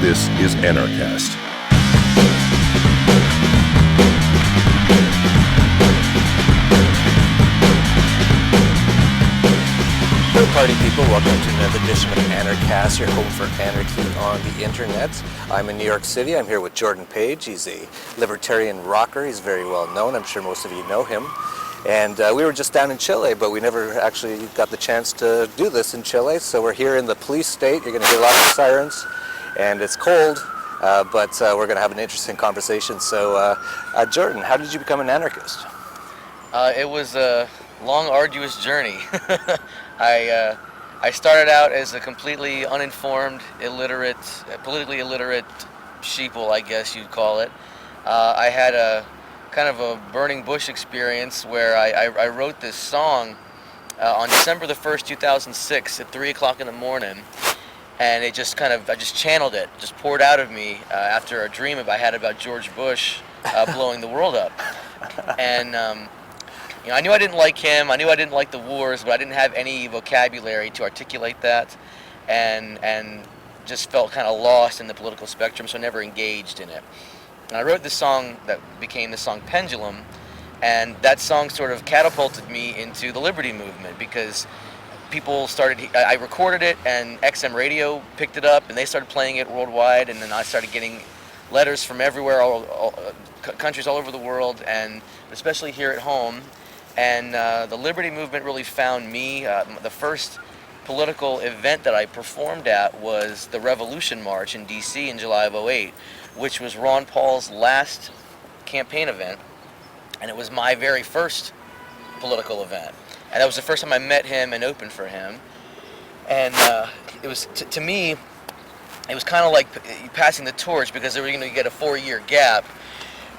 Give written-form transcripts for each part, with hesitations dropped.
This is Anarchast. Hello party people, welcome to another edition of Anarchast, your home for anarchy on the internet. I'm in New York City. I'm here with Jordan Page. He's a libertarian rocker. He's very well known. I'm sure most of you know him. And we were just down in Chile, but we never actually got the chance to do this in Chile. So we're here in the police state. You're going to hear lots of sirens, and it's cold, but we're going to have an interesting conversation. So Jordan, how did you become an anarchist? It was a long, arduous journey. I started out as a completely uninformed, illiterate, politically illiterate sheeple, I guess you'd call it. I had a kind of a burning bush experience where I wrote this song on December the 1st, 2006 at 3 o'clock in the morning, and it just I just channeled it, just poured out of me after a dream I had about George Bush blowing the world up. And you know, I knew I didn't like him, I knew I didn't like the wars, but I didn't have any vocabulary to articulate that, and just felt kind of lost in the political spectrum, so I never engaged in it. And I wrote this song that became the song Pendulum, and that song sort of catapulted me into the liberty movement because people started, I recorded it and XM radio picked it up and they started playing it worldwide, and then I started getting letters from everywhere, countries all over the world, and especially here at home. And the liberty movement really found me. The first political event that I performed at was the Revolution March in DC in July of '08, which was Ron Paul's last campaign event, and it was my very first political event. And that was the first time I met him and opened for him. And it was, to me, it was kind of like passing the torch because they were going to get a 4-year gap.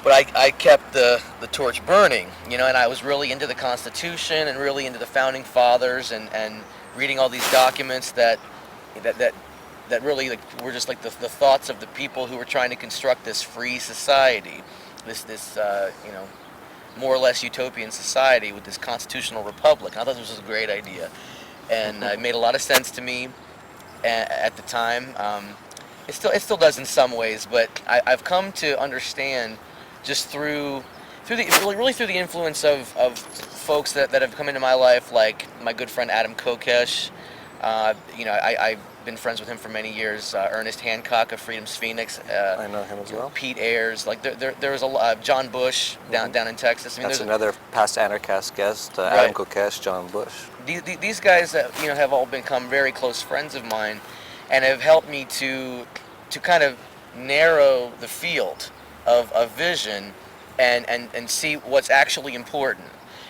But I kept the torch burning, you know, and I was really into the Constitution and really into the Founding Fathers and reading all these documents that really were just like the thoughts of the people who were trying to construct this free society, this you know, more or less utopian society with this constitutional republic. And I thought this was a great idea, and it made a lot of sense to me at the time. It still does in some ways, but I've come to understand just through the influence of folks that have come into my life, like my good friend Adam Kokesh. You know, I've been friends with him for many years. Ernest Hancock of Freedom's Phoenix. I know him as well. Pete Ayers. Like there was a lot. John Bush down in Texas. I mean, that's another past Anarchast guest. Adam Kokesh, John Bush. These guys, you know, have all become very close friends of mine, and have helped me to kind of narrow the field of vision and see what's actually important.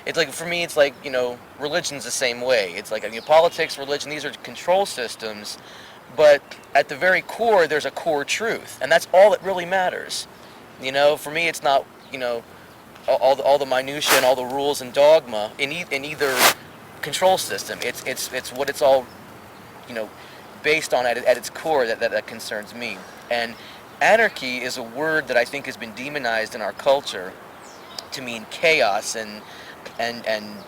It's like, for me, it's like, you know, religion's the same way. It's like, I mean, politics, religion, these are control systems, but at the very core, there's a core truth, and that's all that really matters. You know, for me, it's not, you know, all the minutia and all the rules and dogma in either control system. It's what it's all, you know, based on at its core that concerns me. And anarchy is a word that I think has been demonized in our culture to mean chaos and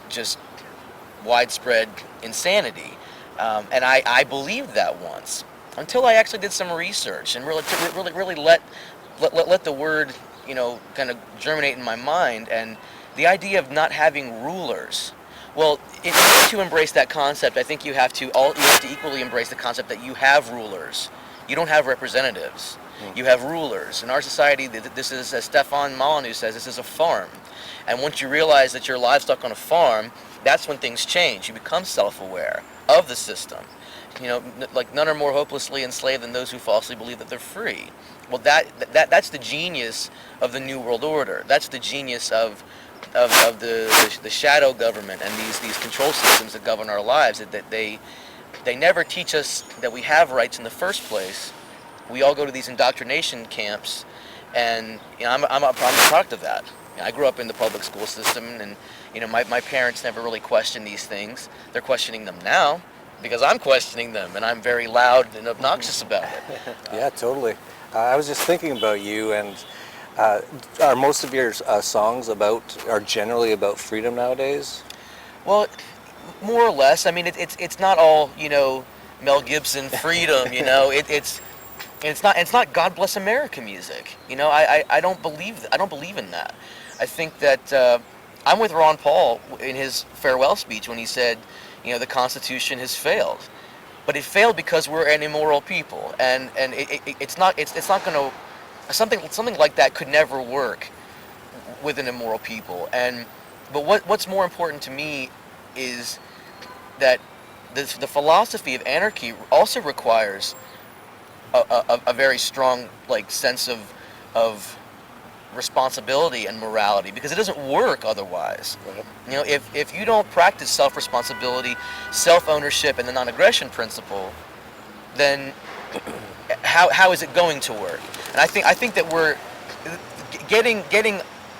just widespread insanity. And I believed that once, until I actually did some research and really let the word, you know, kind of germinate in my mind. And the idea of not having rulers. Well, in order to embrace that concept, I think you have to equally embrace the concept that you have rulers. You don't have representatives. You have rulers. In our society, this is, as Stefan Molyneux says, this is a farm. And once you realize that you're livestock on a farm, that's when things change. You become self-aware of the system. You know, like none are more hopelessly enslaved than those who falsely believe that they're free. Well, that's the genius of the New World Order. That's the genius of the shadow government and these control systems that govern our lives. That they never teach us that we have rights in the first place. We all go to these indoctrination camps, and you know, I'm a product of that. You know, I grew up in the public school system, and you know, my parents never really questioned these things. They're questioning them now because I'm questioning them, and I'm very loud and obnoxious about it. Yeah, totally. I was just thinking about you, and are most of your songs are generally about freedom nowadays? Well, more or less. I mean, it's not all, you know, Mel Gibson freedom. You know, it's And it's not God Bless America music. You know, I don't believe in that. I think that I'm with Ron Paul in his farewell speech when he said, you know, the Constitution has failed, but it failed because we're an immoral people, and it's not going to something like that could never work with an immoral people. And but what's more important to me is that the philosophy of anarchy also requires a very strong like sense of responsibility and morality, because it doesn't work otherwise. Right. You know, if you don't practice self-responsibility, self-ownership, and the non-aggression principle, then how is it going to work? And I think that we're getting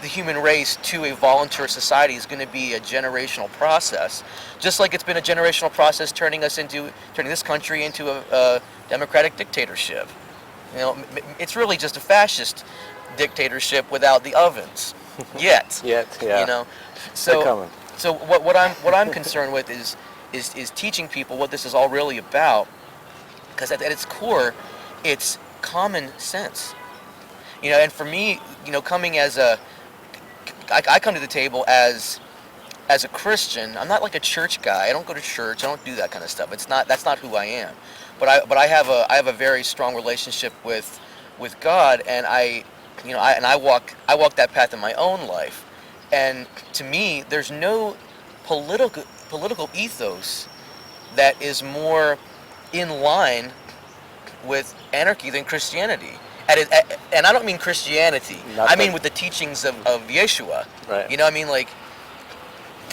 the human race to a volunteer society is going to be a generational process, just like it's been a generational process turning this country into a democratic dictatorship. You know, it's really just a fascist dictatorship without the ovens yet. Yet, yeah. You know, They're coming. so what I'm concerned with is teaching people what this is all really about, because at its core, it's common sense. You know, and for me, you know, I come to the table as a Christian. I'm not like a church guy. I don't go to church. I don't do that kind of stuff. That's not who I am. But I have a very strong relationship with God, and I walk that path in my own life. And to me, there's no political ethos that is more in line with anarchy than Christianity. And I don't mean Christianity. I mean with the teachings of Yeshua. Right. You know, I mean, like,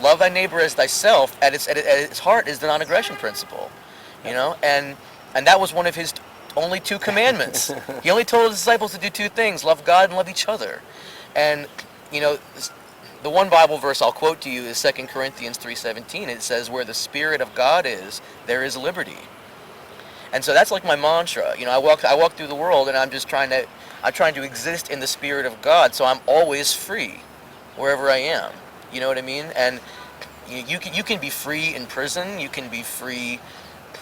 love thy neighbor as thyself at its heart is the non-aggression principle. You know, and that was one of his only 2 commandments. He only told his disciples to do 2 things: love God and love each other. And, you know, the one Bible verse I'll quote to you is 2 Corinthians 3:17. It says, where the Spirit of God is, there is liberty. And so that's like my mantra. You know, I walk through the world, and I'm trying to exist in the Spirit of God, so I'm always free wherever I am. You know what I mean? And you can be free in prison. You can be free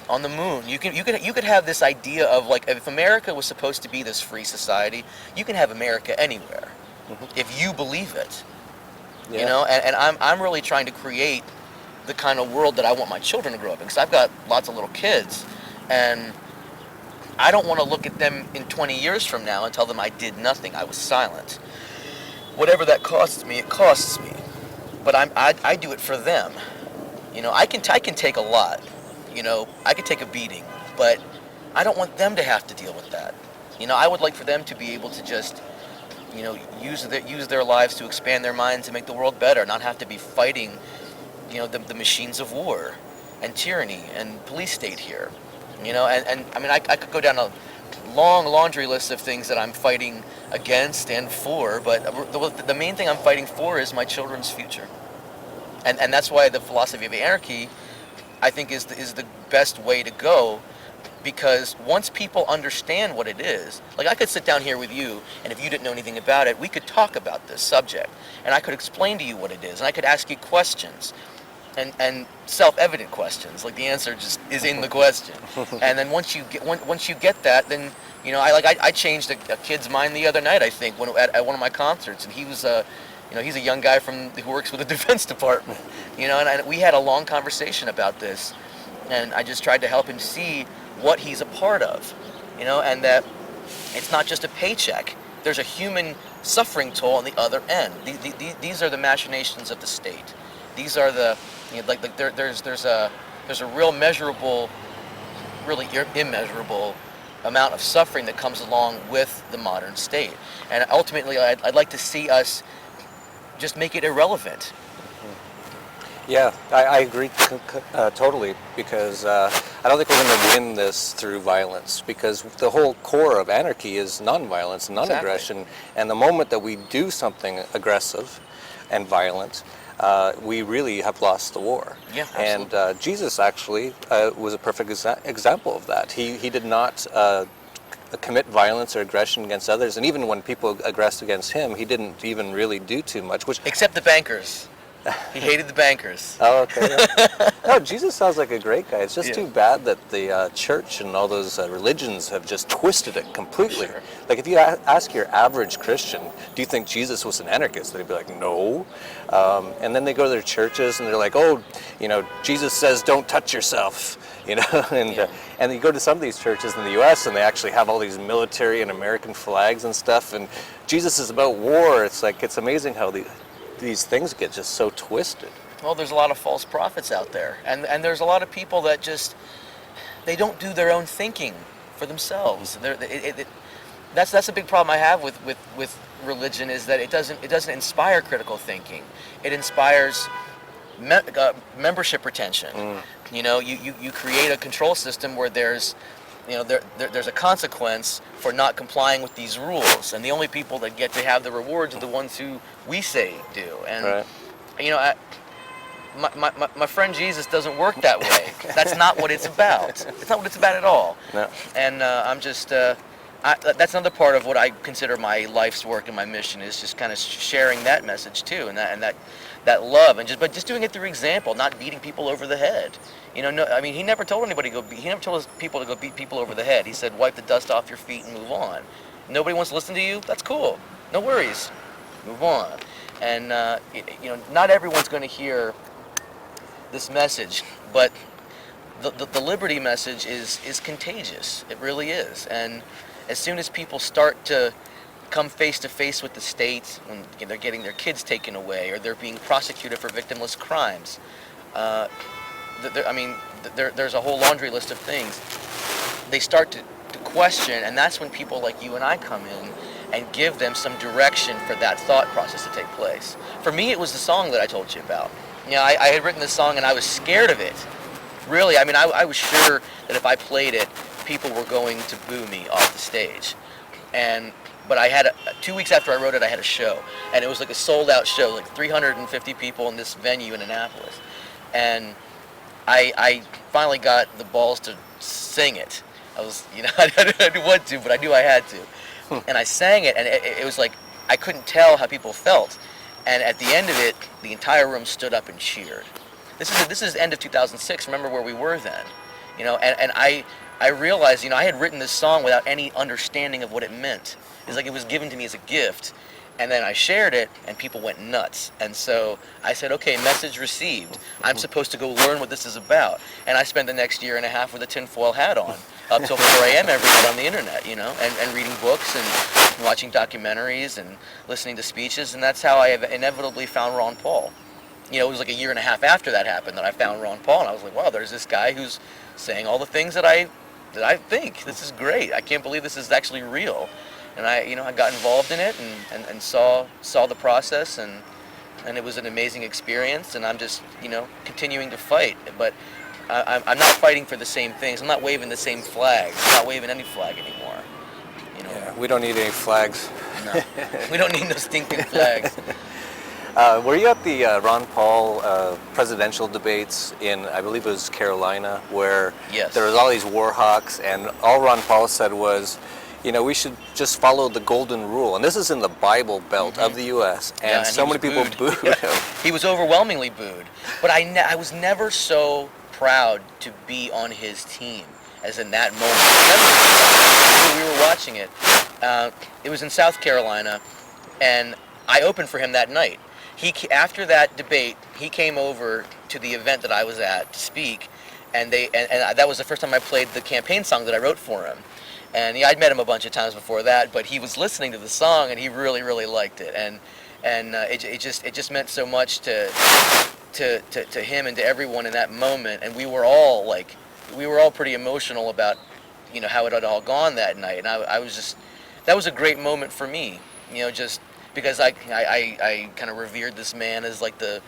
on the moon. You could have this idea of, like, if America was supposed to be this free society, you can have America anywhere, if you believe it. Yeah. You know, and I'm really trying to create the kind of world that I want my children to grow up in, because I've got lots of little kids, and I don't want to look at them in 20 years from now and tell them I did nothing, I was silent. Whatever that costs me, it costs me. But I do it for them. You know, I can take a lot. You know, I could take a beating, but I don't want them to have to deal with that. You know, I would like for them to be able to just, you know, use their lives to expand their minds and make the world better, not have to be fighting, you know, the machines of war and tyranny and police state here. You know, and I mean, I could go down a long laundry list of things that I'm fighting against and for, but the main thing I'm fighting for is my children's future. And that's why the philosophy of anarchy, I think, is the best way to go, because once people understand what it is, like, I could sit down here with you, and if you didn't know anything about it, we could talk about this subject, and I could explain to you what it is, and I could ask you questions, and self-evident questions, like the answer just is in the question. And then once you get that, then, you know, I changed a kid's mind the other night, I think, at one of my concerts, and he was you know, he's a young guy who works with the Defense Department, you know, and we had a long conversation about this, and I just tried to help him see what he's a part of, you know, and that it's not just a paycheck. There's a human suffering toll on the other end. These are the machinations of the state. These are the, you know, like there's a real measurable, really immeasurable amount of suffering that comes along with the modern state. And ultimately, I'd like to see us just make it irrelevant. Yeah, I agree totally, because I don't think we're going to win this through violence, because the whole core of anarchy is nonviolence and non-aggression. Exactly. And the moment that we do something aggressive and violent, we really have lost the war. Yeah, absolutely. And Jesus actually was a perfect example of that. He did not commit violence or aggression against others, and even when people aggressed against him, he didn't even really do too much. Except the bankers. He hated the bankers. Oh, okay. Yeah. No, Jesus sounds like a great guy. It's just Yeah. too bad that the church and all those religions have just twisted it completely. Sure. Like if you ask your average Christian, do you think Jesus was an anarchist? They'd be like, no. And then they go to their churches and they're like, oh, Jesus says don't touch yourself. And Yeah. and you go to some of these churches in the U.S. and they actually have all these military and American flags and stuff. And Jesus is about war. It's like it's amazing how these things get just so twisted. Well, there's a lot of false prophets out there, and there's a lot of people that just they don't do their own thinking for themselves. That's a big problem I have with religion, is that it doesn't inspire critical thinking. It inspires membership retention. You create a control system where there's there's a consequence for not complying with these rules, and the only people that get to have the rewards are the ones who we say do. And Right. my friend Jesus doesn't work that way. That's not what it's about. It's not what it's about at all. No. And I'm just that's another part of what I consider my life's work and my mission, is just kind of sharing that message too, and that love, and just doing it through example, not beating people over the head. No, I mean, he never told anybody he never told people to go beat people over the head. He said, wipe the dust off your feet and move on. Nobody wants to listen to you? That's cool. No worries. Move on. And not everyone's going to hear this message, but the liberty message is contagious. It really is. And as soon as people start to come face to face with the state, when they're getting their kids taken away or they're being prosecuted for victimless crimes, there's a whole laundry list of things. They start to question, and that's when people like you and I come in and give them some direction for that thought process to take place. For me, it was the song that I told you about. I had written this song and I was scared of it. Really, I mean, I was sure that if I played it, people were going to boo me off the stage. But I had 2 weeks after I wrote it, I had a show, and it was like a sold-out show, like 350 people in this venue in Annapolis. And I finally got the balls to sing it. I was, I didn't want to, but I knew I had to. And I sang it, and it was like I couldn't tell how people felt. And at the end of it, the entire room stood up and cheered. This is end of 2006. Remember where we were then, And I realized, I had written this song without any understanding of what it meant. It's like it was given to me as a gift. And then I shared it, and people went nuts. And so I said, okay, message received. I'm supposed to go learn what this is about. And I spent the next year and a half with a tinfoil hat on, up till 4 a.m. every night on the internet, and reading books and watching documentaries and listening to speeches. And that's how I inevitably found Ron Paul. It was like a year and a half after that happened that I found Ron Paul, and I was like, wow, there's this guy who's saying all the things that I think. This is great. I can't believe this is actually real. And I got involved in it and saw the process, and it was an amazing experience, and I'm just, continuing to fight. But I'm not fighting for the same things. I'm not waving the same flags. I'm not waving any flag anymore. Yeah, we don't need any flags. No, we don't need no stinking flags. Were you at the Ron Paul presidential debates in, I believe it was Carolina, where Yes. there was all these war hawks, and all Ron Paul said was, we should just follow the golden rule. And this is in the Bible Belt of the U.S., and so many people booed him. He was overwhelmingly booed. But I was never so proud to be on his team as in that moment. We were watching it. It was in South Carolina, and I opened for him that night. After that debate, he came over to the event that I was at to speak, and that was the first time I played the campaign song that I wrote for him. And I'd met him a bunch of times before that, but he was listening to the song and he really, really liked it. And it just meant so much to him and to everyone in that moment. And we were all pretty emotional about how it had all gone that night. And I was just, that was a great moment for me. Just because I kind of revered this man as like the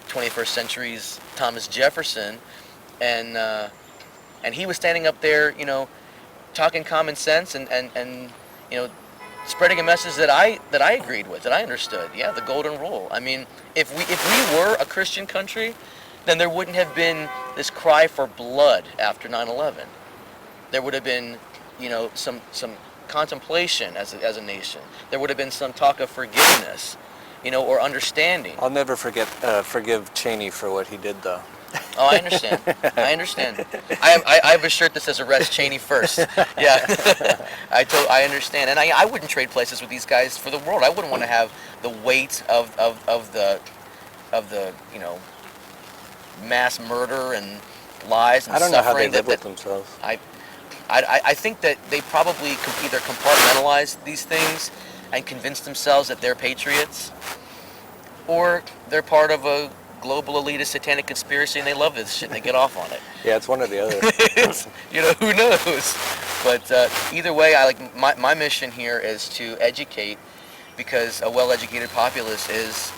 21st century's Thomas Jefferson, and he was standing up there, talking common sense and spreading a message that I agreed with, that I understood. Yeah, the golden rule. I mean, if we were a Christian country, then there wouldn't have been this cry for blood after 9/11. There would have been, some contemplation as a nation. There would have been some talk of forgiveness, or understanding. I'll never forgive Cheney for what he did, though. Oh, I understand. I understand. I have a shirt that says "Arrest Cheney first." Yeah, I understand, and I wouldn't trade places with these guys for the world. I wouldn't want to have the weight of the mass murder and lies and I don't know how suffering they live with themselves. I think that they probably either compartmentalize these things and convince themselves that they're patriots, or they're part of a global elitist satanic conspiracy and they love this shit and they get off on it. Yeah, it's one or the other. Who knows? But either way, my mission here is to educate, because a well-educated populace is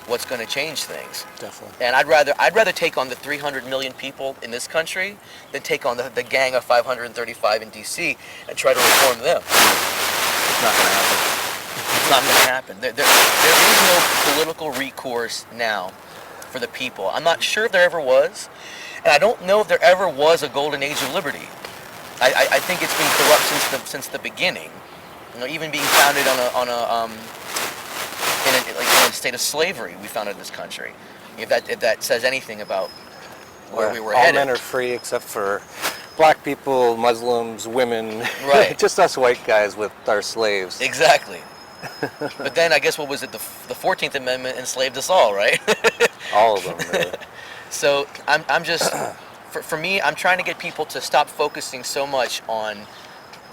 what's going to change things. Definitely. And I'd rather take on the 300 million people in this country than take on the gang of 535 in D.C. and try to reform them. It's not going to happen. It's not going to happen. There is no political recourse now for the people. I'm not sure if there ever was, and I don't know if there ever was a golden age of liberty. I think it's been corrupt since the beginning. Even being founded in a state of slavery, we founded this country. If that says anything about where we were all headed. men are free except for black people, Muslims, women. Right. Just us white guys with our slaves. Exactly. But then I guess what was it? The 14th Amendment enslaved us all, right? All of them. Really. So I'm just, for me, I'm trying to get people to stop focusing so much on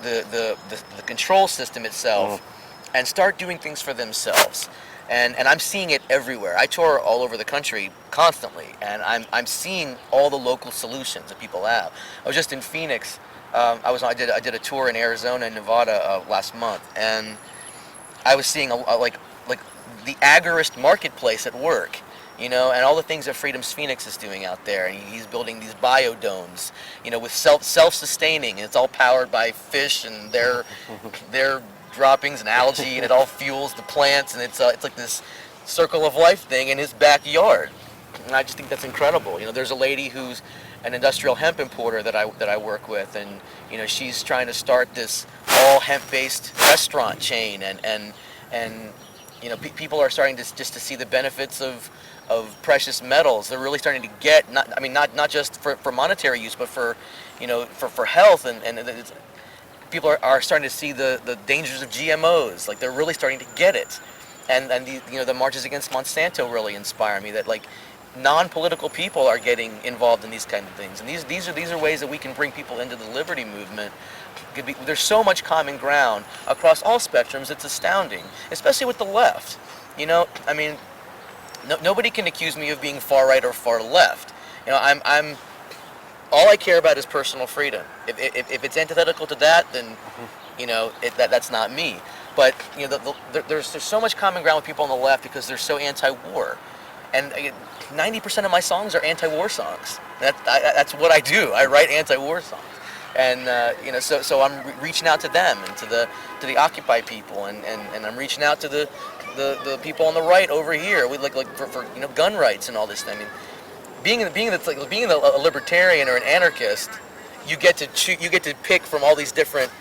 the control system itself and start doing things for themselves. And I'm seeing it everywhere. I tour all over the country constantly, and I'm seeing all the local solutions that people have. I was just in Phoenix. I did a tour in Arizona and Nevada last month, and I was seeing like the agorist marketplace at work, and all the things that Freedom's Phoenix is doing out there. And he's building these biodomes, with self-sustaining, and it's all powered by fish and their droppings and algae, and it all fuels the plants, and it's like this circle of life thing in his backyard. And I just think that's incredible. There's a lady who's an industrial hemp importer that I work with, and she's trying to start this all hemp-based restaurant chain, and people are starting to see the benefits of precious metals. They're really starting to get not just for monetary use, but for health, and it's, people are starting to see the dangers of GMOs. Like, they're really starting to get it, and the marches against Monsanto really inspire me. That non-political people are getting involved in these kind of things, and these are ways that we can bring people into the liberty movement. There's so much common ground across all spectrums. It's astounding, especially with the left. Nobody can accuse me of being far right or far left. I'm all I care about is personal freedom. If it's antithetical to that, then that's not me. But there's so much common ground with people on the left because they're so anti-war, and 90% of my songs are anti-war songs. That's what I do. I write anti-war songs, and so I'm reaching out to them and to the Occupy people, and I'm reaching out to the people on the right over here. We like for gun rights and all this thing. Being a libertarian or an anarchist, you get to pick from all these different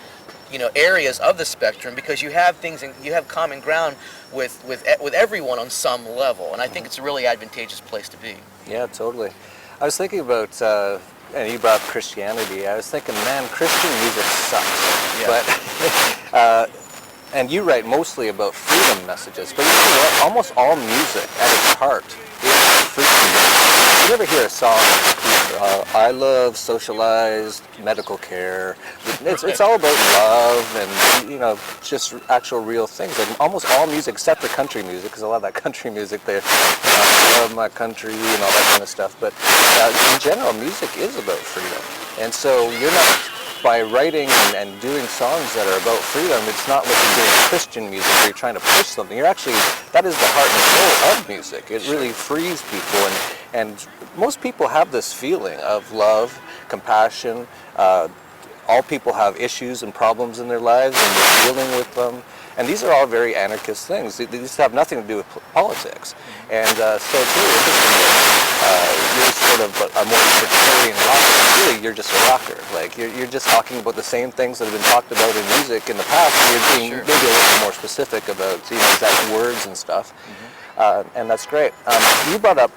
areas of the spectrum, because you have things and you have common ground with everyone on some level, and I think it's a really advantageous place to be. Yeah, totally. I was thinking about, and you brought up Christianity. I was thinking, man, Christian music sucks. Yeah. But and you write mostly about freedom messages, but you know what? Almost all music at its heart is freedom. You never hear a song, I love socialized medical care. It's all about love and, just actual real things. Like almost all music, except for country music, because a lot of that country music there, I love my country and all that kind of stuff. But in general, music is about freedom. And so you're not, by writing and doing songs that are about freedom, it's not like you're doing Christian music where you're trying to push something. You're actually, that is the heart and soul of music. It really frees people, and most people have this feeling of love, compassion. All people have issues and problems in their lives, and they're dealing with them. And these are all very anarchist things. These have nothing to do with politics. And so it's really interesting that you're sort of a more libertarian rocker. Really, you're just a rocker. Like, you're just talking about the same things that have been talked about in music in the past. You're being maybe a little more specific about exact words and stuff. and that's great. You brought up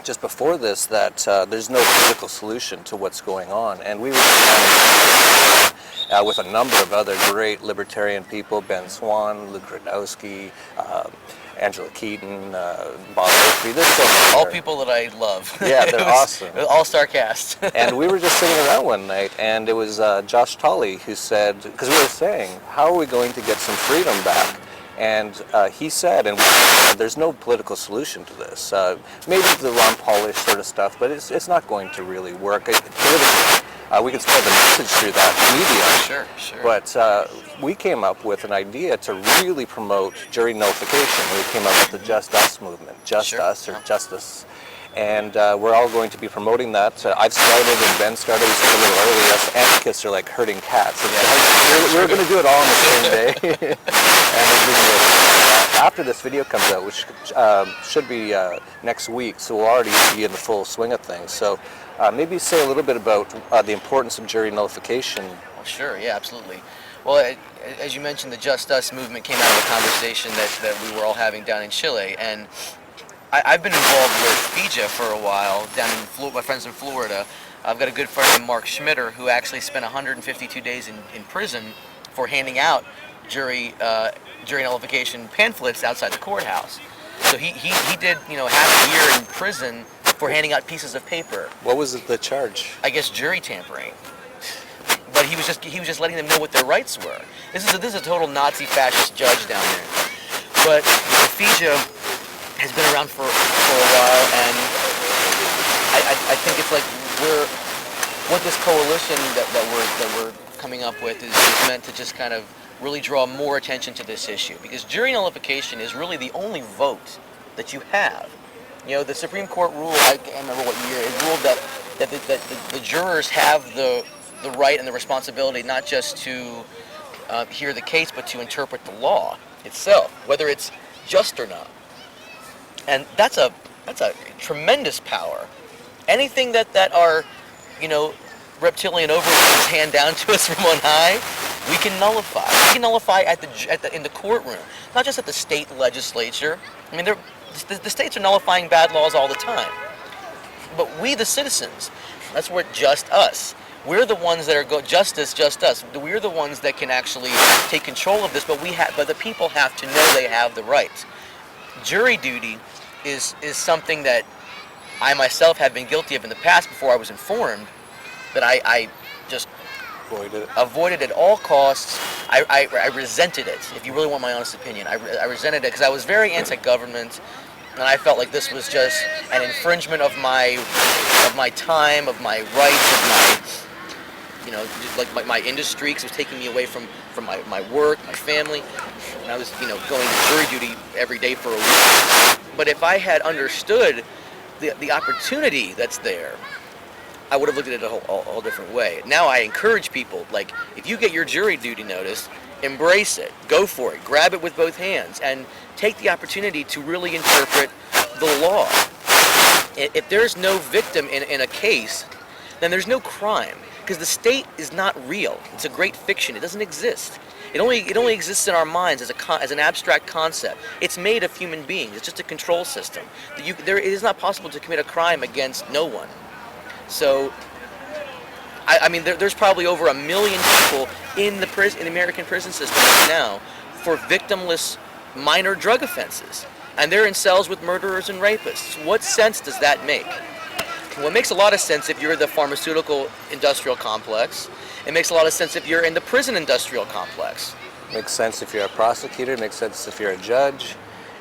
just before this that there's no political solution to what's going on, and we were with a number of other great libertarian people, Ben Swan, Luke Radowski, Angela Keaton, Bob Murphy. There's so many. All people that I love. Yeah, they're awesome. All-star cast. And we were just sitting around one night, and it was Josh Tolley who said, because we were saying, how are we going to get some freedom back? And he said, and there's no political solution to this. Maybe the Ron Paulish sort of stuff, but it's not going to really work politically. We can spread the message through that medium. Sure. But we came up with an idea to really promote jury nullification. We came up with the Just Us movement, Just Us or Justice. And we're all going to be promoting that. I've started and Ben started. We started a little early. Us anarchists are like herding cats. We're going to do it all on the same day. And we're doing it after this video comes out, which should be next week. So we'll already be in the full swing of things. So maybe say a little bit about the importance of jury nullification. Well, sure, yeah, absolutely. Well, as you mentioned, the Just Us movement came out of a conversation that we were all having down in Chile, and I've been involved with FIJA for a while down in my friends in Florida. I've got a good friend named Mark Schmitter who actually spent 152 days in prison for handing out jury nullification pamphlets outside the courthouse. So he did half a year in prison for handing out pieces of paper. What was the charge? I guess jury tampering. But he was just letting them know what their rights were. This is a total Nazi fascist judge down there. But FIJA has been around for a while, and I think it's like what this coalition that we're coming up with is meant to just kind of really draw more attention to this issue, because jury nullification is really the only vote that you have. The Supreme Court ruled, I can't remember what year, it ruled that the jurors have the right and the responsibility not just to hear the case, but to interpret the law itself, whether it's just or not. And that's a tremendous power. Anything that our reptilian overlords hand down to us from on high, we can nullify. We can nullify in the courtroom, not just at the state legislature. I mean, the states are nullifying bad laws all the time. But we, the citizens, that's where just us. We're the ones that are just us. We're the ones that can actually take control of this. But the people have to know they have the rights. Jury duty is something that I myself have been guilty of in the past before I was informed, that I just avoided at all costs. I resented it, if you really want my honest opinion. I resented it because I was very anti-government, and I felt like this was just an infringement of my time, of my rights, of my industry, because it was taking me away from my work, my family, and I was going to jury duty every day for a week. But if I had understood the opportunity that's there, I would have looked at it a whole different way. Now I encourage people, like, if you get your jury duty notice, embrace it, go for it, grab it with both hands, and take the opportunity to really interpret the law. If there's no victim in a case, then there's no crime, because the state is not real. It's a great fiction. It doesn't exist. It only exists in our minds as an abstract concept. It's made of human beings. It's just a control system. It is not possible to commit a crime against no one. So, I mean, there's probably over 1 million people in the American prison system right now for victimless minor drug offenses, and they're in cells with murderers and rapists. What sense does that make? Well, it makes a lot of sense if you're the pharmaceutical industrial complex. It makes a lot of sense if you're in the prison industrial complex. Makes sense if you're a prosecutor. It makes sense if you're a judge.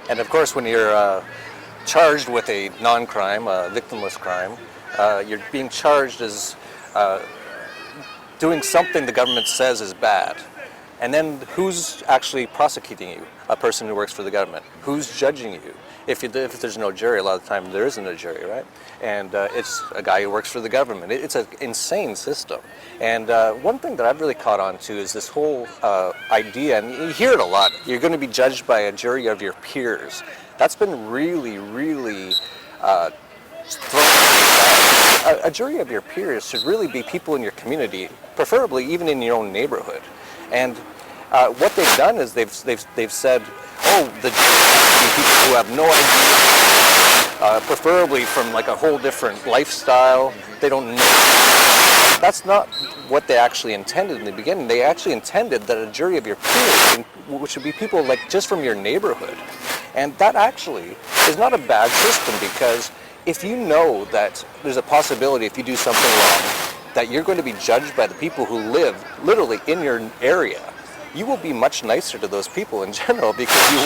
And of course, when you're charged with a non-crime, a victimless crime, you're being charged as doing something the government says is bad. And then who's actually prosecuting you? A person who works for the government. Who's judging you? If there's no jury, a lot of the time there isn't a jury, right? And it's a guy who works for the government. It's an insane system. And one thing that I've really caught on to is this whole idea, and you hear it a lot, you're going to be judged by a jury of your peers. That's been really, really thrown aside. A jury of your peers should really be people in your community, preferably even in your own neighborhood. And what they've done is they've said, oh, the people who have no idea, preferably from like a whole different lifestyle. They don't know. That's not what they actually intended in the beginning. They actually intended that a jury of your peers, which would be people like just from your neighborhood. And that actually is not a bad system, because if you know that there's a possibility if you do something wrong that you're going to be judged by the people who live literally in your area, you will be much nicer to those people in general, because you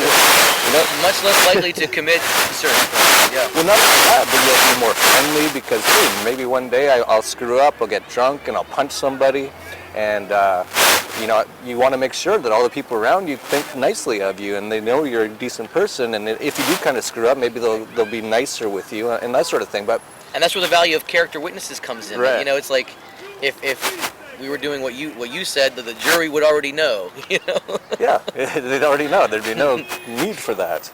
know, much less likely to commit certain crimes. Yeah. well, not only that, but you'll be more friendly, because hey, maybe one day I'll screw up, I'll get drunk, and I'll punch somebody, and you know, you want to make sure that all the people around you think nicely of you, and they know you're a decent person, and if you do kind of screw up, maybe they'll be nicer with you, and that sort of thing. And that's where the value of character witnesses comes in. Right. You know, it's like if we were doing what you said, that the jury would already know. You know. Yeah, they'd already know. There'd be no need for that.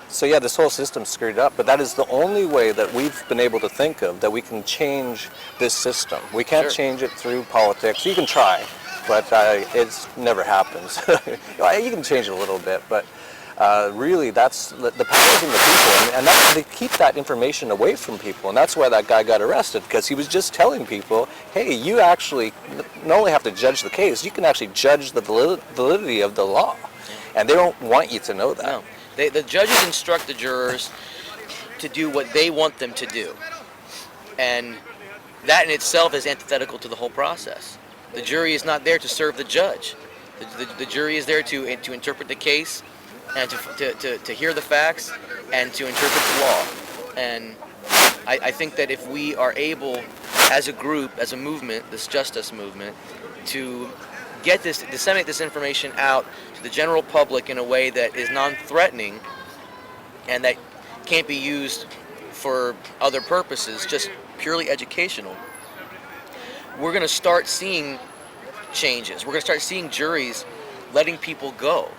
So yeah, this whole system's screwed up, but that is the only way that we've been able to think of that we can change this system. We can't change it through politics. You can try, but it never happens. You can change it a little bit, but really that's the power's in the people, and they keep that information away from people, and that's why that guy got arrested, because he was just telling people, hey, you actually not only have to judge the case, you can actually judge the validity of the law, and they don't want you to know that. No. The judges instruct the jurors to do what they want them to do, and that in itself is antithetical to the whole process. The jury is not there to serve the judge. The jury is there to interpret the case, and to hear the facts, and to interpret the law. And I think that if we are able, as a group, as a movement, this justice movement, to disseminate this information out to the general public in a way that is non-threatening and that can't be used for other purposes, just purely educational, we're going to start seeing changes. We're going to start seeing juries letting people go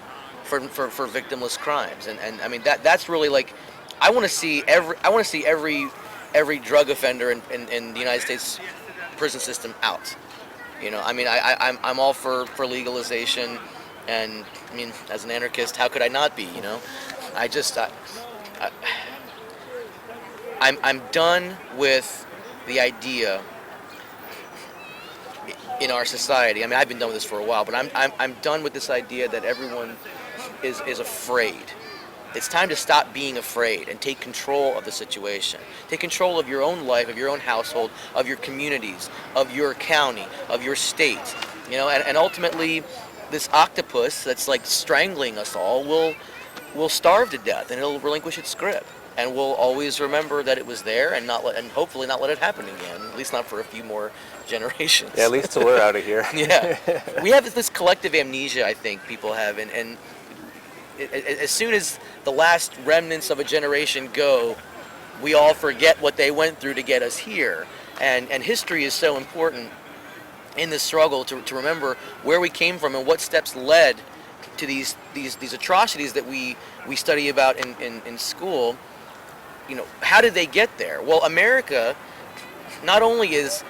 for victimless crimes, and I mean that's really like, I want to see every drug offender in the United States prison system out. You know, I mean, I'm all for legalization, and I mean, as an anarchist, how could I not be? You know, I'm done with the idea in our society. I mean, I've been done with this for a while, but I'm done with this idea that everyone is afraid. It's time to stop being afraid and take control of the situation. Take control of your own life, of your own household, of your communities, of your county, of your state. You know, and ultimately, this octopus that's like strangling us all will starve to death, and it'll relinquish its grip. And we'll always remember that it was there, and hopefully not let it happen again. At least not for a few more generations. Yeah, at least till we're out of here. Yeah, we have this collective amnesia, I think people have, and as soon as the last remnants of a generation go, we all forget what they went through to get us here. And history is so important in this struggle to remember where we came from and what steps led to these atrocities that we study about in school. You know, how did they get there? Well, America not only is,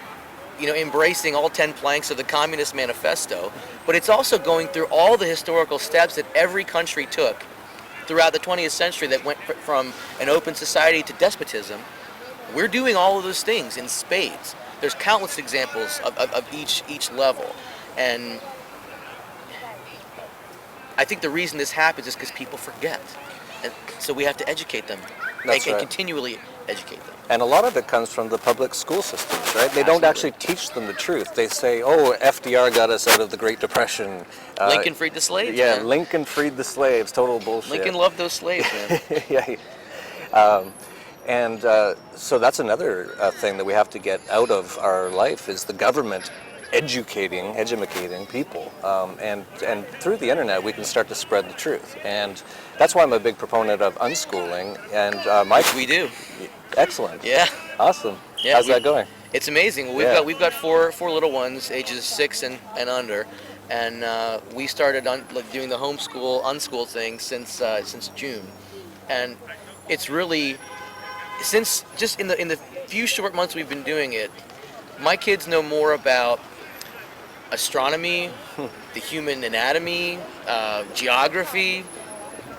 you know, embracing all 10 planks of the Communist Manifesto, but it's also going through all the historical steps that every country took throughout the 20th century that went from an open society to despotism. We're doing all of those things in spades. There's countless examples of each level. And I think the reason this happens is because people forget. And so we have to educate them. That's and right. continually educate them. And a lot of it comes from the public school systems, right? They don't actually teach them the truth. They say, oh, FDR got us out of the Great Depression. Lincoln freed the slaves. Yeah, man. Lincoln freed the slaves. Total bullshit. Lincoln loved those slaves, man. Yeah. So that's another thing that we have to get out of our life is the government educating people, and through the internet we can start to spread the truth, and that's why I'm a big proponent of unschooling. And We do. Excellent. Yeah. Awesome. Yeah, How's that going? It's amazing. We've got four little ones, ages 6 and under, and we started doing the unschool thing since June, and it's really since just in the few short months we've been doing it, my kids know more about astronomy, the human anatomy, geography,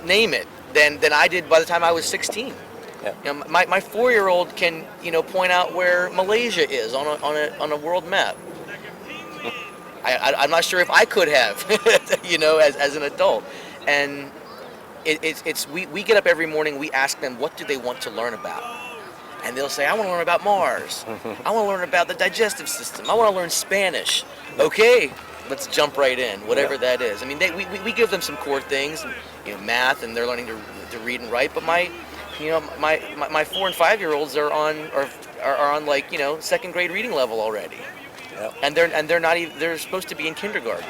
name it than I did by the time I was 16. Yeah. You know, my 4-year-old can, point out where Malaysia is on a world map. I'm not sure if I could have, as an adult. And we get up every morning, we ask them, what do they want to learn about? And they'll say, I want to learn about Mars. I want to learn about the digestive system. I want to learn Spanish. Okay, let's jump right in, whatever that is. I mean, we give them some core things, math, and they're learning to read and write. But my 4 and 5-year-olds are on like second grade reading level already. Yep. And they're not even, they're supposed to be in kindergarten.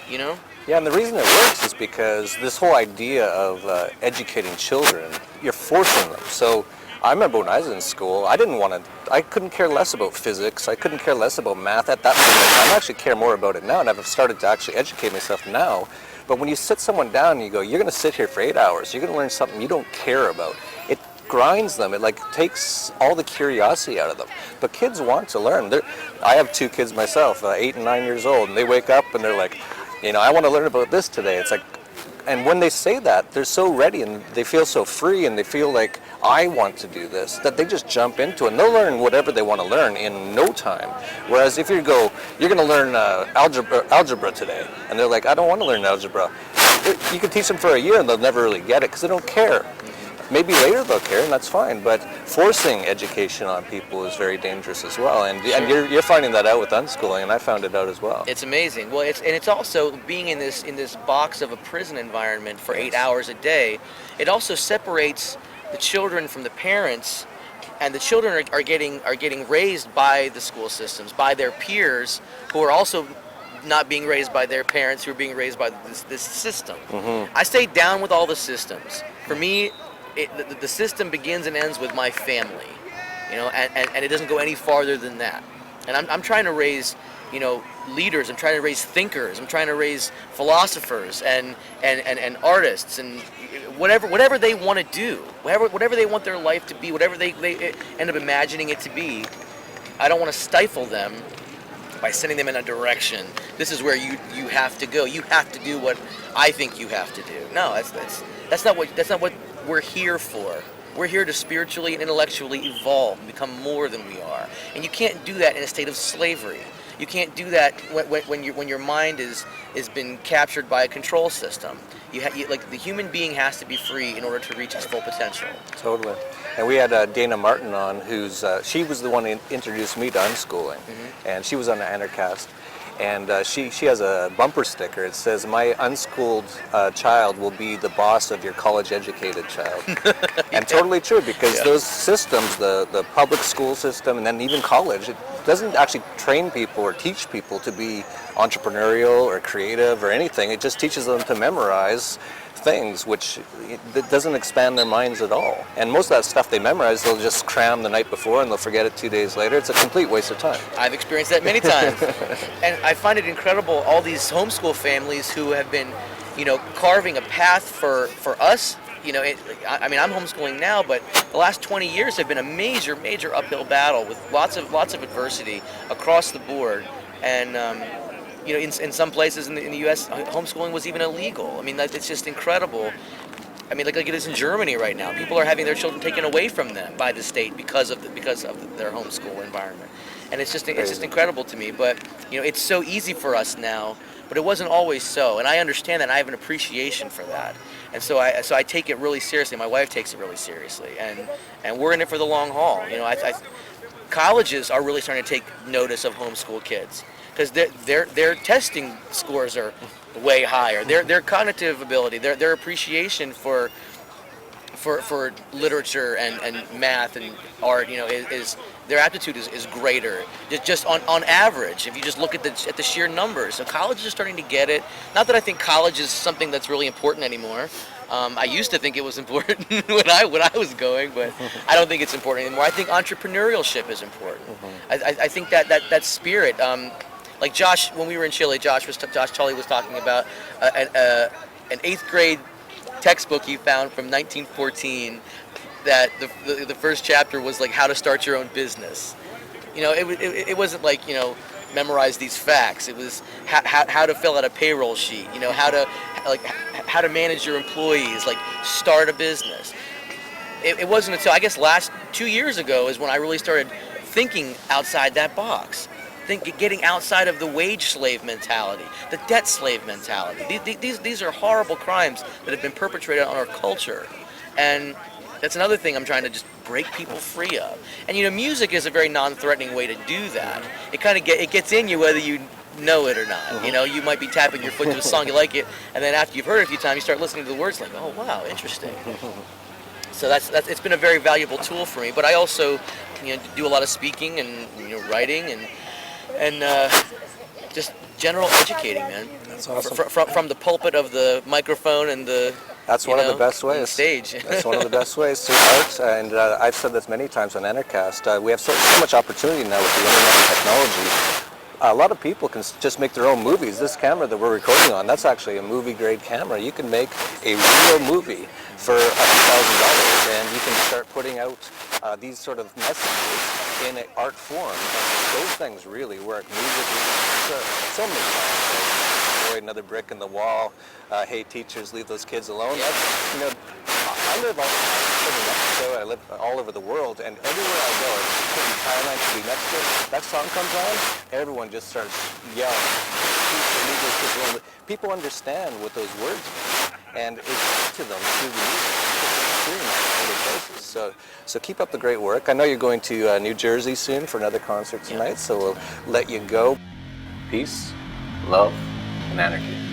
Yeah, and the reason it works is because this whole idea of educating children, you're forcing them. So I remember when I was in school, I couldn't care less about physics, I couldn't care less about math at that point. I actually care more about it now, and I've started to actually educate myself now. But when you sit someone down and you go, you're going to sit here for 8 hours, you're going to learn something you don't care about, it grinds them. It takes all the curiosity out of them. But kids want to learn. I have 2 kids myself, 8 and 9 years old, and they wake up and they're like, I want to learn about this today. It's like, and when they say that, they're so ready and they feel so free and they feel like, I want to do this, that they just jump into it and they'll learn whatever they want to learn in no time. Whereas if you go, you're going to learn algebra today, and they're like, I don't want to learn algebra. You can teach them for a year and they'll never really get it because they don't care. Maybe later they'll care, and that's fine. But forcing education on people is very dangerous as well. And you're finding that out with unschooling, and I found it out as well. It's amazing. Well, it's also being in this box of a prison environment for 8 hours a day. It also separates the children from the parents, and the children are getting raised by the school systems, by their peers, who are also not being raised by their parents, who are being raised by this system. Mm-hmm. I stay down with all the systems. For me, the system begins and ends with my family, and it doesn't go any farther than that. And I'm trying to raise, leaders. I'm trying to raise thinkers. I'm trying to raise philosophers and artists and whatever they want to do, whatever they want their life to be, whatever they end up imagining it to be. I don't want to stifle them by sending them in a direction. This is where you have to go. You have to do what I think you have to do. No, that's not what we're here for. We're here to spiritually and intellectually evolve and become more than we are. And you can't do that in a state of slavery. You can't do that when your mind is been captured by a control system. The human being has to be free in order to reach its full potential. Totally. And we had Dana Martin on, she was the one who introduced me to unschooling, mm-hmm. and she was on Anarchast. And she has a bumper sticker. It says, my unschooled child will be the boss of your college-educated child. And totally true, because those systems, the public school system, and then even college, it doesn't actually train people or teach people to be entrepreneurial or creative or anything. It just teaches them to memorize things, which it doesn't expand their minds at all. And most of that stuff they memorize, they'll just cram the night before and they'll forget it 2 days later. It's a complete waste of time. I've experienced that many times. And I find it incredible, all these homeschool families who have been, carving a path for us. I'm homeschooling now, but the last 20 years have been a major, major uphill battle with lots of adversity across the board. And in some places in the U.S., homeschooling was even illegal. I mean, it's just incredible. I mean, like it is in Germany right now. People are having their children taken away from them by the state because of their homeschool environment, and it's just incredible to me. But it's so easy for us now, but it wasn't always so. And I understand that. And I have an appreciation for that, and so I take it really seriously. My wife takes it really seriously, and we're in it for the long haul. Colleges are really starting to take notice of homeschool kids, because their testing scores are way higher. Their cognitive ability, their appreciation for literature and math and art, is their aptitude is greater. Just on average, if you just look at the sheer numbers. So colleges are starting to get it. Not that I think college is something that's really important anymore. I used to think it was important when I was going, but I don't think it's important anymore. I think entrepreneurship is important. Mm-hmm. I think that spirit. Like Josh, when we were in Chile, Josh Tully was talking about an 8th grade textbook he found from 1914 that the first chapter was like how to start your own business. It wasn't like, memorize these facts. It was how to fill out a payroll sheet, how how to manage your employees, like start a business. It wasn't until I guess last 2 years ago is when I really started thinking outside that box. Getting outside of the wage slave mentality, the debt slave mentality. These are horrible crimes that have been perpetrated on our culture. And that's another thing I'm trying to just break people free of. And music is a very non-threatening way to do that. It kind of it gets in you whether you know it or not. You might be tapping your foot to a song, you like it, and then after you've heard it a few times, you start listening to the words like, oh wow, interesting. So that's it's been a very valuable tool for me. But I also do a lot of speaking and writing and just general educating, man. That's awesome. From the pulpit of the microphone and the That's one of the best ways. Stage. That's one of the best ways through art, and I've said this many times on Anarchast. We have so much opportunity now with the internet and technology. A lot of people can just make their own movies. This camera that we're recording on, that's actually a movie-grade camera. You can make a real movie for $1,000, and you can start putting out these sort of messages in an art form. And those things really work. Music, so many times. Like, another brick in the wall. Hey, teachers, leave those kids alone. That's, I live in Mexico. I live all over the world, and everywhere I go, could be Thailand, could be Mexico. That song comes on, everyone just starts yelling. People understand what those words mean, and it's to them through the music. It's hearing that in other places. So keep up the great work. I know you're going to New Jersey soon for another concert tonight, so we'll let you go. Peace, love, and anarchy.